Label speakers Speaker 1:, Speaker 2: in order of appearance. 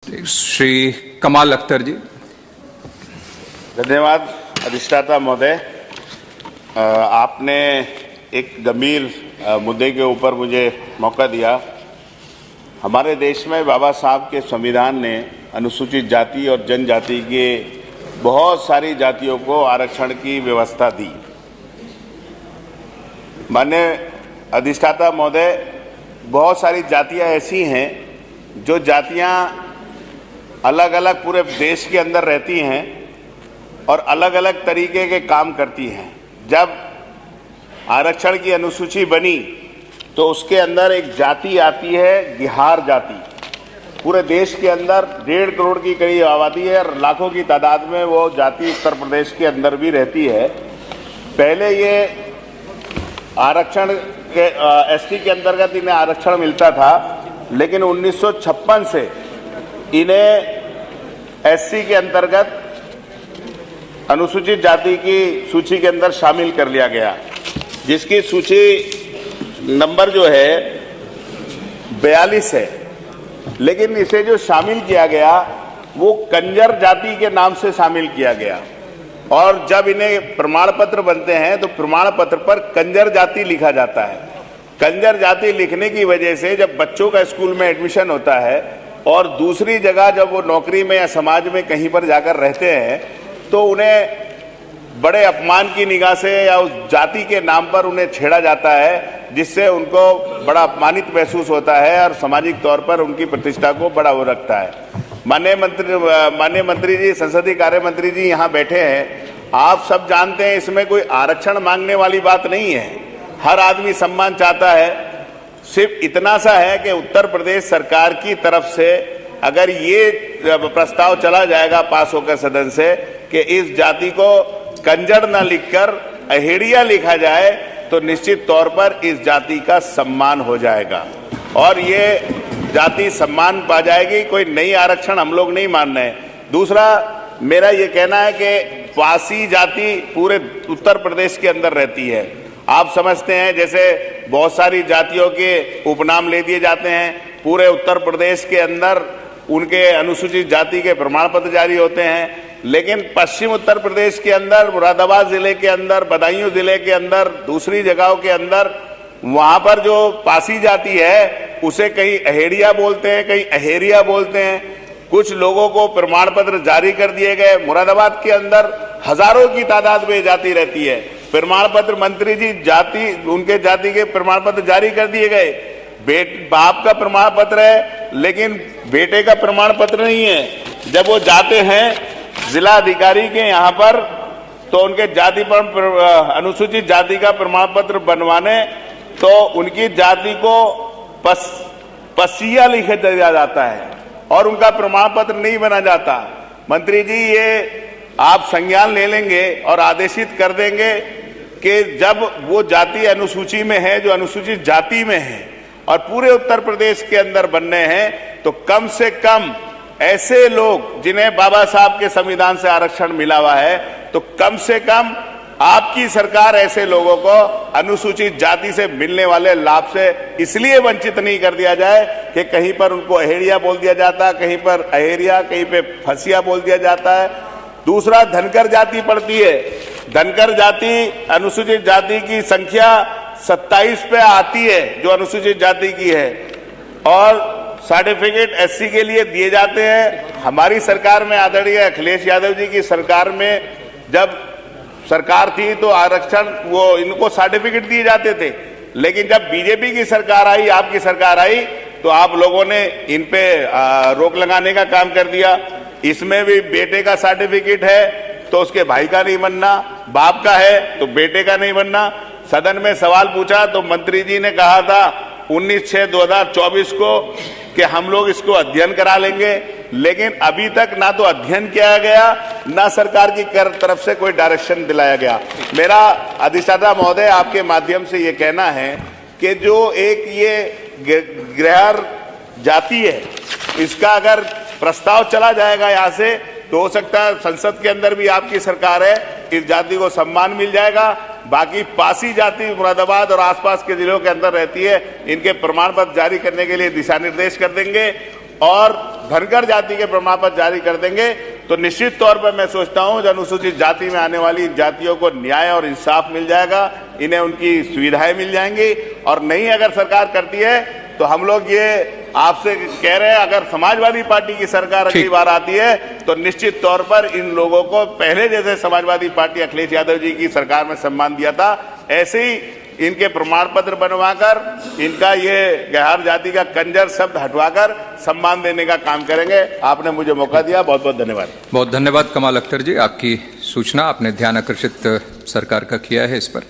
Speaker 1: श्री कमाल अख्तर जी।
Speaker 2: धन्यवाद अधिष्ठाता महोदय। आपने एक गंभीर मुद्दे के ऊपर मुझे मौका दिया। हमारे देश में बाबा साहब के संविधान ने अनुसूचित जाति और जनजाति के बहुत सारी जातियों को आरक्षण की व्यवस्था दी। माननीय अधिष्ठाता महोदय, बहुत सारी जातियां ऐसी हैं जो जातियां अलग अलग पूरे देश के अंदर रहती हैं और अलग अलग तरीके के काम करती हैं। जब आरक्षण की अनुसूची बनी तो उसके अंदर एक जाति आती है, बिहार जाति। पूरे देश के अंदर 1.5 करोड़ की करीब आबादी है और लाखों की तादाद में वो जाति उत्तर प्रदेश के अंदर भी रहती है। पहले ये आरक्षण के एसटी के अंतर्गत इन्हें आरक्षण मिलता था, लेकिन 1956 से इन्हें एससी के अंतर्गत अनुसूचित जाति की सूची के अंदर शामिल कर लिया गया, जिसकी सूची नंबर जो है 42 है। लेकिन इसे जो शामिल किया गया वो कंजर जाति के नाम से शामिल किया गया और जब इन्हें प्रमाण पत्र बनते हैं तो प्रमाण पत्र पर कंजर जाति लिखा जाता है। कंजर जाति लिखने की वजह से जब बच्चों का स्कूल में एडमिशन होता है और दूसरी जगह जब वो नौकरी में या समाज में कहीं पर जाकर रहते हैं तो उन्हें बड़े अपमान की निगाह से या उस जाति के नाम पर उन्हें छेड़ा जाता है, जिससे उनको बड़ा अपमानित महसूस होता है और सामाजिक तौर पर उनकी प्रतिष्ठा को बड़ा वो रखता है। माननीय मंत्री जी, संसदीय कार्य मंत्री जी यहाँ बैठे हैं। आप सब जानते हैं इसमें कोई आरक्षण मांगने वाली बात नहीं है। हर आदमी सम्मान चाहता है। सिर्फ इतना सा है कि उत्तर प्रदेश सरकार की तरफ से अगर ये प्रस्ताव चला जाएगा पास होकर सदन से कि इस जाति को कंजर न लिखकर अहेड़िया लिखा जाए तो निश्चित तौर पर इस जाति का सम्मान हो जाएगा और ये जाति सम्मान पा जाएगी। कोई नई आरक्षण हम लोग नहीं मान रहे हैं। दूसरा, मेरा ये कहना है कि पासी जाति पूरे उत्तर प्रदेश के अंदर रहती है। आप समझते हैं जैसे बहुत सारी जातियों के उपनाम ले दिए जाते हैं। पूरे उत्तर प्रदेश के अंदर उनके अनुसूचित जाति के प्रमाण पत्र जारी होते हैं, लेकिन पश्चिम उत्तर प्रदेश के अंदर, मुरादाबाद जिले के अंदर, बदायूं जिले के अंदर, दूसरी जगहों के अंदर वहां पर जो पासी जाति है उसे कहीं अहेड़िया बोलते हैं, कहीं अहेरिया बोलते हैं। कुछ लोगों को प्रमाण पत्र जारी कर दिए गए। मुरादाबाद के अंदर हजारों की तादाद में जाति रहती है। प्रमाण पत्र मंत्री जी उनके जाति के प्रमाण पत्र जारी कर दिए गए। बाप का प्रमाण पत्र है लेकिन बेटे का प्रमाण पत्र नहीं है। जब वो जाते हैं जिला अधिकारी के यहाँ पर तो उनके जाति पर अनुसूचित जाति का प्रमाण पत्र बनवाने तो उनकी जाति को पसिया लिख दिया जाता है और उनका प्रमाण पत्र नहीं बना जाता। मंत्री जी, ये आप संज्ञान ले लेंगे और आदेशित कर देंगे कि जब वो जाति अनुसूची में है, जो अनुसूचित जाति में है और पूरे उत्तर प्रदेश के अंदर बनने हैं, तो कम से कम ऐसे लोग जिन्हें बाबा साहब के संविधान से आरक्षण मिला हुआ है, तो कम से कम आपकी सरकार ऐसे लोगों को अनुसूचित जाति से मिलने वाले लाभ से इसलिए वंचित नहीं कर दिया जाए कि कहीं पर उनको अहेड़िया बोल दिया जाता है, कहीं पर अहेरिया, कहीं पे फसिया बोल दिया जाता है। दूसरा, धनकर जाति पड़ती है। धनकर जाति अनुसूचित जाति की संख्या 27 पे आती है जो अनुसूचित जाति की है और सर्टिफिकेट एससी के लिए दिए जाते हैं। हमारी सरकार में आदरणीय अखिलेश यादव जी की सरकार में जब सरकार थी तो आरक्षण वो इनको सर्टिफिकेट दिए जाते थे, लेकिन जब बीजेपी की सरकार आई, आपकी सरकार आई, तो आप लोगों ने इन पे रोक लगाने का काम कर दिया। इसमें भी बेटे का सर्टिफिकेट है तो उसके भाई का नहीं बनना, बाप का है तो बेटे का नहीं बनना। सदन में सवाल पूछा तो मंत्री जी ने कहा था 19/6/2024 को कि हम लोग इसको अध्ययन करा लेंगे, लेकिन अभी तक ना तो अध्ययन किया गया, ना सरकार की तरफ से कोई डायरेक्शन दिलाया गया। मेरा अधिष्ठाता महोदय आपके माध्यम से ये कहना है कि जो एक ये गृहर जाति है, इसका अगर प्रस्ताव चला जाएगा यहाँ से तो हो सकता है संसद के अंदर भी आपकी सरकार है, इस जाति को सम्मान मिल जाएगा। बाकी पासी जाति मुरादाबाद और आसपास के जिलों के अंदर रहती है, इनके प्रमाण पत्र जारी करने के लिए दिशा निर्देश कर देंगे और धनगर जाति के प्रमाण पत्र जारी कर देंगे तो निश्चित तौर पर मैं सोचता हूं अनुसूचित जाति में आने वाली जातियों को न्याय और इंसाफ मिल जाएगा, इन्हें उनकी सुविधाएं मिल जाएंगी। और नहीं अगर सरकार करती है तो हम लोग ये आपसे कह रहे हैं, अगर समाजवादी पार्टी की सरकार अगली बार आती है तो निश्चित तौर पर इन लोगों को पहले जैसे समाजवादी पार्टी अखिलेश यादव जी की सरकार में सम्मान दिया था, ऐसे ही इनके प्रमाण पत्र बनवाकर इनका ये गैर जाति का कंजर शब्द हटवाकर सम्मान देने का काम करेंगे। आपने मुझे मौका दिया, बहुत बहुत धन्यवाद।
Speaker 1: बहुत धन्यवाद कमाल अख्तर जी, आपकी सूचना आपने ध्यान आकर्षित सरकार का किया है इस पर।